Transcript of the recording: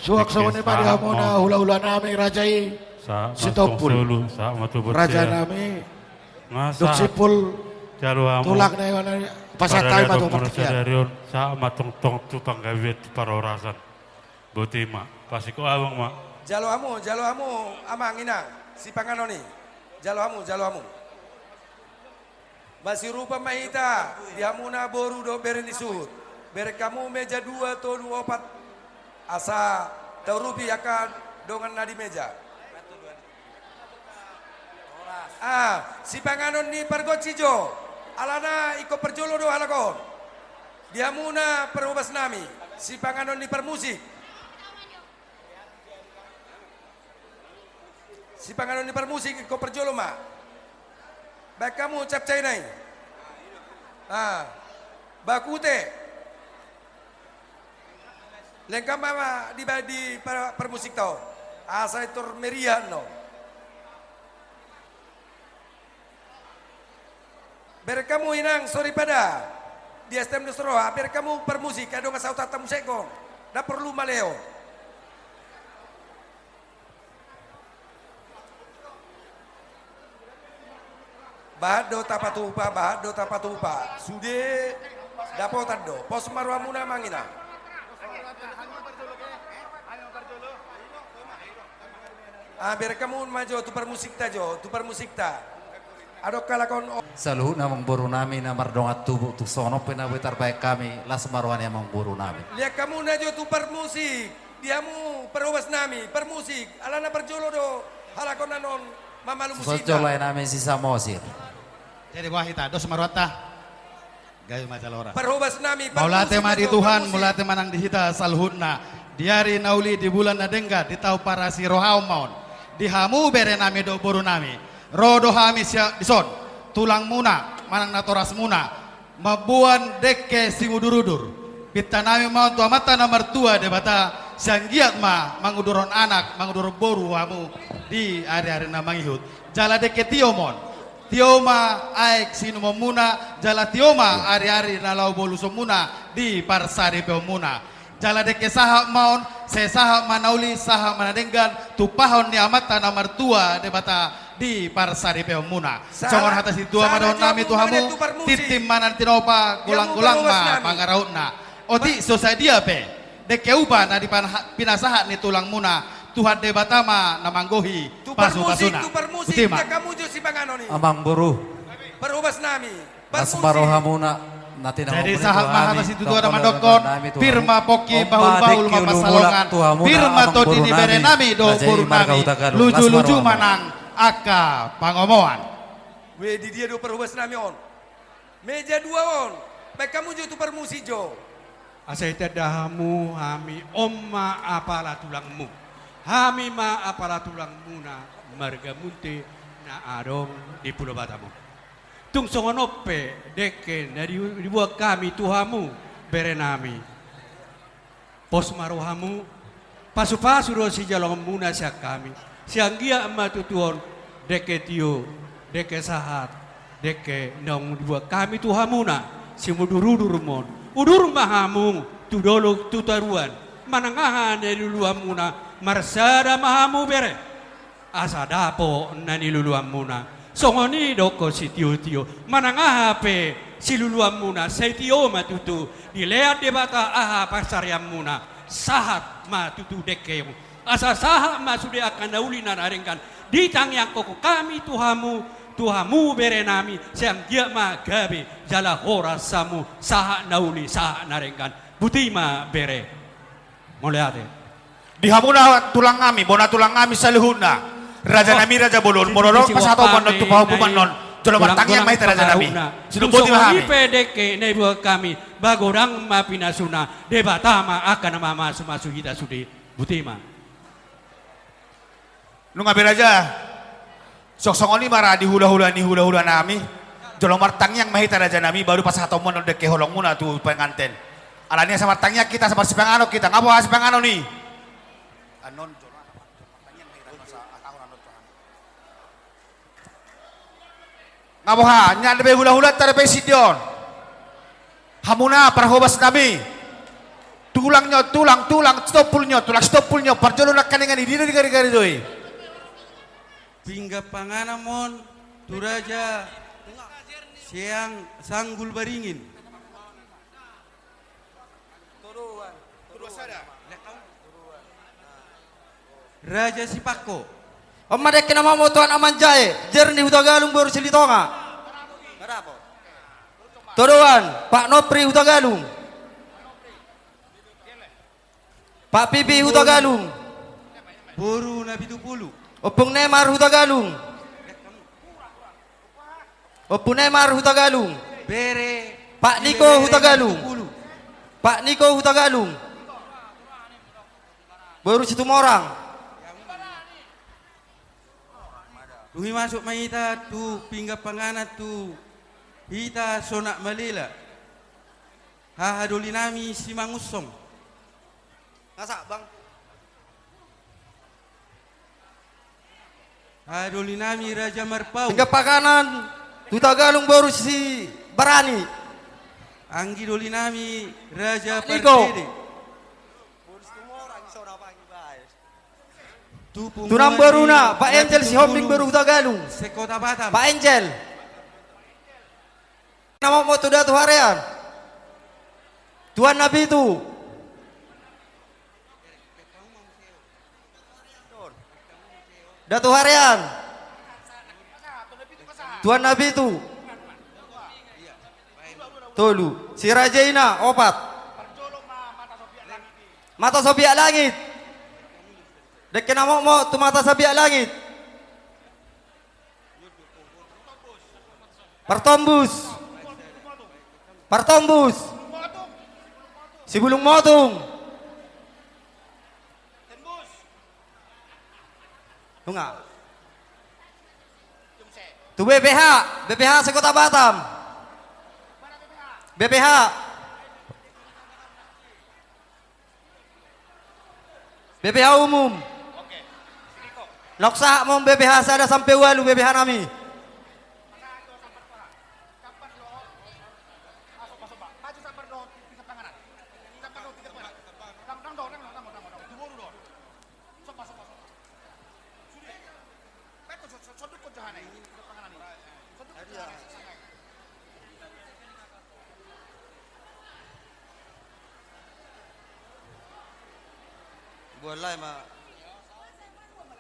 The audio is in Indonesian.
Suwak sawane pari hamona hula-hula nami rajai sitopul. Raja nami duksipul tulak na yon pasatay matumartiyan. Sa matong tong tutang gawit parorasan. Butima, pasiko awang ma. Jalo amo, amang ina, si panganoni. Jalo amo. Masih rupa mahita, diamuna boru do beren disut. Bere kamu meja 2 to 24. Asa taurupi akan dongan nadi meja. Si panganon ni pargocijo. Alana iko perjolo do halakon. Diamuna perubas nami. Si panganon ni permusik. Si panganon ni permusik iko perjolo ma. Baik kamu capcay nai. Bakute. Lengkap mama di permusik tau. Asa itu meriah no. Biar kamu inang sorry pada di STM Nusroha, biar kamu permusik ada nggak sautat tamu sekong, dah perlu maleo. Bahado tapatupa, sudah dapotan do, pos marwamuna mangina. Biar kamu maju tu permusik ta. Ado kalakon Saluhut namang buru nami na mardongat tubuh tu sono penawitar baik kami las marwan yang buru nami. Lihat kamu najo tu permusik, diamu perubas nami, permusik, alana perjolo do halakon nanon mamalu musik. Sojolai nami sisa mosir. Jadi wahita dos marwata. Gayo macalora. Perubas nami. Maulate madi Tuhan, mulate manang dihita salhutna. Diari nauli di bulan nadengga di tau para si rohau maun. Dihamu bere nami do buru nami. Rodo hamis ya dison tulang muna manang natoras muna mabuan deke singudurudur pita nami mau tua mata nomor tua debata sanggiat ma manguduron anak mangudur boru hamu di hari-hari namangihut jala deke tiomon tioma aek sinu muna jala tioma hari-hari nalau bolu somuna di parsari peomuna jala deke sahak maun se sahak manauli sahak manadenggan tupahon ni amata nomor tua debata di parsari peomuna songon hatas itu madon nami tuhamu titim manan tinopa gulang-gulang ma pangarautna oti sosai dia pe deke uba na di pinasahat ni tulang muna Tuhan debatama namanggohi pasu-pasuna utima kamu jo si panganoni amang buru perubas nami asmarohamuna jadi sahat mahatas itu dua nama dokon firma poki bahul-bahul mapasalongan firma todi di bere nami do buru nami luju-luju manang Aka pangomoan. We di dia do perubas nami on. Meja 2 on. Baik kamu jo tu permusijo. Asaita dahamu hami omma apala tulangmu. Hami ma apala tulangmu na marga munte na arong di Pulau Batamu. Tung songonope deke dari dibuat kami tuhamu berenami. Pos marohamu pasu-pasu do si jalong muna siak kami. Sianggia emak tutuon deke tio deke sahat deke nong dua kami tuhamuna si mudurudur mon udur mahamung tudolok tutaruan manangahan dari luamuna marsada mahamu bere asa dapo nani luluamuna songoni doko si tio manangahape si luluamuna sai tio matutu dileat debata aha pasariamuna sahat matutu deke asa saha masude akan dauli narengkan ditang yang koko kami tuhamu berenami siang dia magabe jala horasamu saha nauli saha narengkan butima bere moleate dihamuna tulang kami bona tulang kami saluhuna raja nami raja bolon mororo pasato pondok tu pahu non jolo matang yang mai raja nami sidu boti mahami pedeke nebo kami bagorang mapinasuna debatama akan mama sumasu kita sudi butima lu ngambil aja sok-sok ini marah di hula-hula nami jolong martang yang mahita raja nami baru pas satu mon udah ke holong muna tuh penganten alanya sama martangnya kita sama si pengano kita ngapa si pengano nih anon ngapa nya ada hula-hula tada sidion hamuna perhobas nami tulang stopulnya parjolo nak kanengan di gari doi. Pingga panganamon turaja siang sanggul baringin. Raja Sipako. Omadek nama mo tuan amanjae, jernih Hutagalung baru Silitonga. Todoan, Pak Nopri Hutagalung. Pak Pipi Hutagalung. Boru Nabi Tupulu. Opung Nemar Hutagalung. Opung Nemar Hutagalung. Bere. Pak Niko Hutagalung. Pak Niko Hutagalung. Baru Situmorang. Tuhi masuk mahita tu pingga pangana tu hita sonak malela. Hahadoli nami si mangusong. Ngasa bang? Hahadoli nami Raja Marpau. Hingga pakanan Hutagalung baru si Barani. Anggi doli nami Raja Niko. Pardede. Tunang Baruna, Pak Angel si Hombing baru Hutagalung. Sekota Batam. Pak Angel. Nama mo tu Datu Harian. Tuan Nabi itu. Datu Harian. Tuan Nabi itu. Tolu. Si Rajaina opat. Mata sobiak langit. Dek nama mo tu mata sobiak langit. Pertombus. Pertombus. Si bulung motung. Tunga. Tu BPH Sekota Batam. BPH. BPH umum. Noksa mau BPH saya sampai walu BPH nami. Buat lain mah